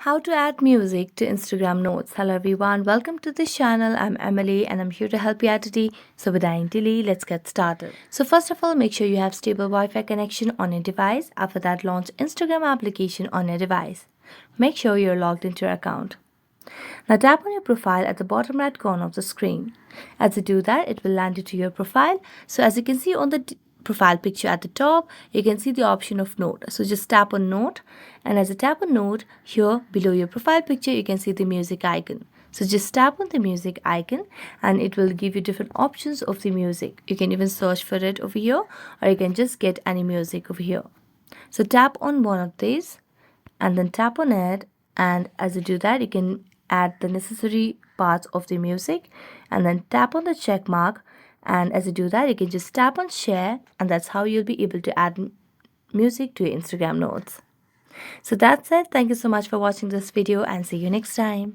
How to add music to Instagram Notes. Hello everyone, welcome to this channel. I'm Emily and I'm here to help you out today. So without any delay, let's get started. So first of all, make sure you have stable Wi-Fi connection on your device. After that, launch Instagram application on your device. Make sure you're logged into your account. Now tap on your profile at the bottom right corner of the screen. As you do that, it will land you to your profile. So as you can see on the profile picture at the top, you can see the option of note. So just tap on note, and as you tap on note, here below your profile picture, you can see the music icon. So just tap on the music icon and it will give you different options of the music. You can even search for it over here, or you can just get any music over here. So tap on one of these and then tap on it, and as you do that, you can add the necessary parts of the music and then tap on the check mark, and as you do that, you can just tap on share, and that's how you'll be able to add music to your Instagram notes. So that's it. Thank you so much for watching this video and see you next time.